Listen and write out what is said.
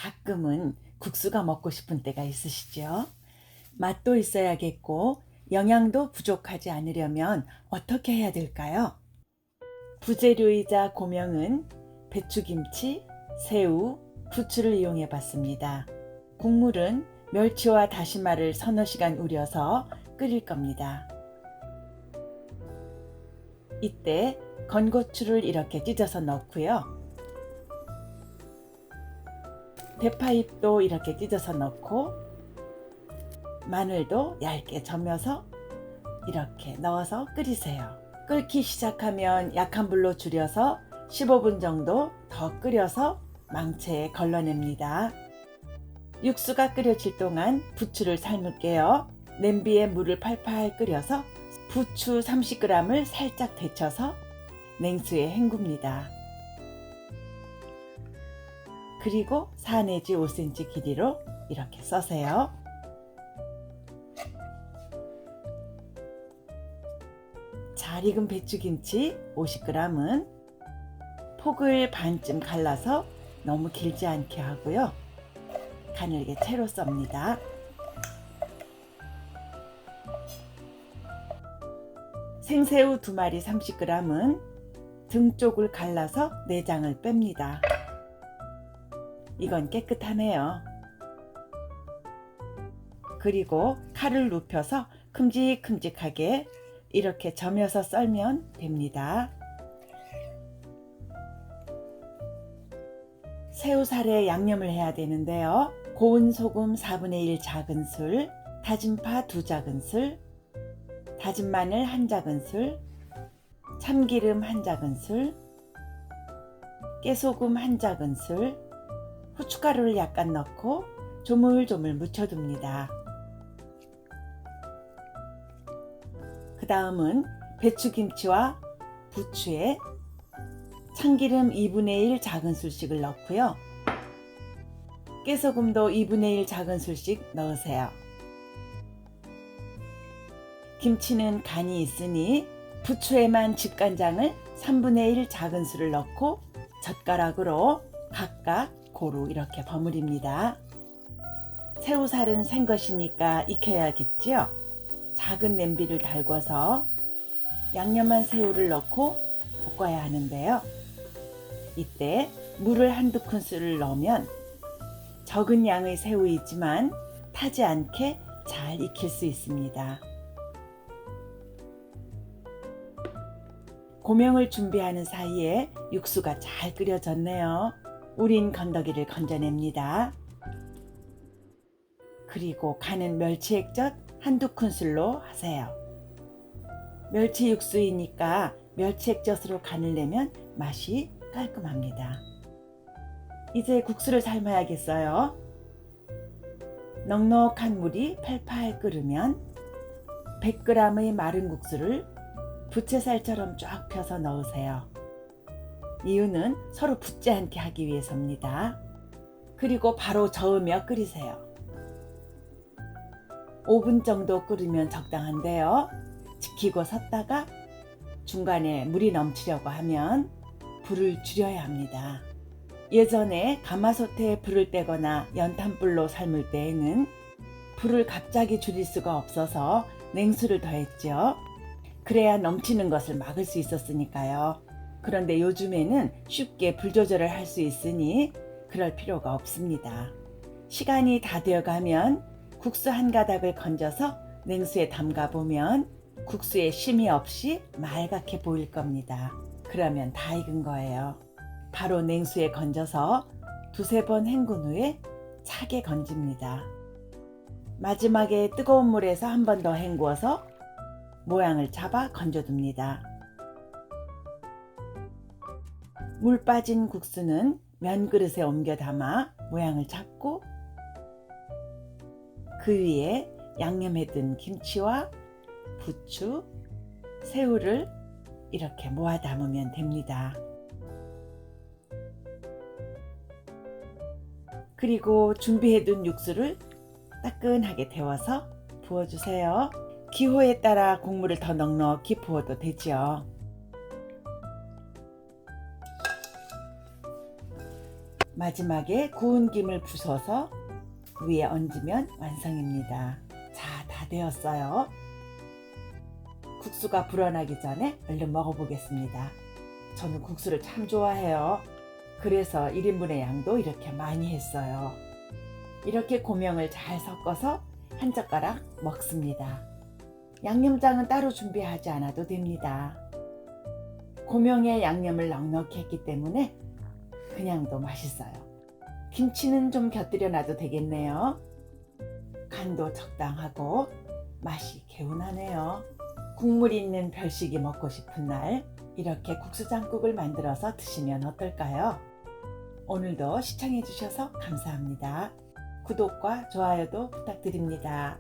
가끔은 국수가 먹고 싶은 때가 있으시죠? 맛도 있어야겠고 영양도 부족하지 않으려면 어떻게 해야 될까요? 부재료이자 고명은 배추김치, 새우, 부추를 이용해 봤습니다. 국물은 멸치와 다시마를 서너 시간 우려서 끓일 겁니다. 이때 건고추를 이렇게 찢어서 넣고요. 대파잎도 이렇게 찢어서 넣고 마늘도 얇게 저며서 이렇게 넣어서 끓이세요. 끓기 시작하면 약한 불로 줄여서 15분 정도 더 끓여서 망체에 걸러냅니다. 육수가 끓여질 동안 부추를 삶을게요. 냄비에 물을 팔팔 끓여서 부추 30g을 살짝 데쳐서 냉수에 헹굽니다. 그리고 4 내지 5cm 길이로 이렇게 써세요. 잘 익은 배추김치 50g은 폭을 반쯤 갈라서 너무 길지 않게 하고요. 가늘게 채로 썹니다. 생새우 2마리 30g은 등 쪽을 갈라서 내장을 뺍니다. 이건 깨끗하네요. 그리고 칼을 눕혀서 큼직큼직하게 이렇게 저며서 썰면 됩니다. 새우살에 양념을 해야 되는데요. 고운 소금 4분의 1 작은술, 다진 파 2작은술, 다진 마늘 1작은술, 참기름 1작은술, 깨소금 1작은술, 후춧가루를 약간 넣고 조물조물 묻혀둡니다. 그 다음은 배추김치와 부추에 참기름 2분의 1 작은술씩을 넣고요. 깨소금도 2분의 1 작은술씩 넣으세요. 김치는 간이 있으니 부추에만 집간장을 3분의 1 작은술을 넣고 젓가락으로 각각 고루 이렇게 버무립니다. 새우살은 생것이니까 익혀야겠지요. 작은 냄비를 달궈서 양념한 새우를 넣고 볶아야 하는데요. 이때 물을 한두 큰술을 넣으면 적은 양의 새우이지만 타지 않게 잘 익힐 수 있습니다. 고명을 준비하는 사이에 육수가 잘 끓여졌네요. 우린 건더기를 건져냅니다. 그리고 간은 멸치 액젓 한두 큰술로 하세요. 멸치 육수이니까 멸치 액젓으로 간을 내면 맛이 깔끔합니다. 이제 국수를 삶아야겠어요. 넉넉한 물이 팔팔 끓으면 100g의 마른 국수를 부채살처럼 쫙 펴서 넣으세요. 이유는 서로 붙지 않게 하기 위해서입니다. 그리고 바로 저으며 끓이세요. 5분 정도 끓이면 적당한데요. 지키고 섰다가 중간에 물이 넘치려고 하면 불을 줄여야 합니다. 예전에 가마솥에 불을 떼거나 연탄불로 삶을 때에는 불을 갑자기 줄일 수가 없어서 냉수를 더했죠. 그래야 넘치는 것을 막을 수 있었으니까요. 그런데 요즘에는 쉽게 불 조절을 할 수 있으니 그럴 필요가 없습니다. 시간이 다 되어가면 국수 한 가닥을 건져서 냉수에 담가 보면 국수에 심이 없이 맑게 보일 겁니다. 그러면 다 익은 거예요. 바로 냉수에 건져서 두세 번 헹군 후에 차게 건집니다. 마지막에 뜨거운 물에서 한 번 더 헹구어서 모양을 잡아 건져둡니다. 물 빠진 국수는 면 그릇에 옮겨 담아 모양을 잡고 그 위에 양념해둔 김치와 부추, 새우를 이렇게 모아 담으면 됩니다. 그리고 준비해둔 육수를 따끈하게 데워서 부어주세요. 기호에 따라 국물을 더 넉넉히 부어도 되죠. 마지막에 구운 김을 부숴서 위에 얹으면 완성입니다. 자, 다 되었어요. 국수가 불어나기 전에 얼른 먹어보겠습니다. 저는 국수를 참 좋아해요. 그래서 1인분의 양도 이렇게 많이 했어요. 이렇게 고명을 잘 섞어서 한 젓가락 먹습니다. 양념장은 따로 준비하지 않아도 됩니다. 고명에 양념을 넉넉히 했기 때문에 그냥도 맛있어요. 김치는 좀 곁들여 놔도 되겠네요. 간도 적당하고 맛이 개운하네요. 국물 있는 별식이 먹고 싶은 날 이렇게 국수장국을 만들어서 드시면 어떨까요? 오늘도 시청해 주셔서 감사합니다. 구독과 좋아요도 부탁드립니다.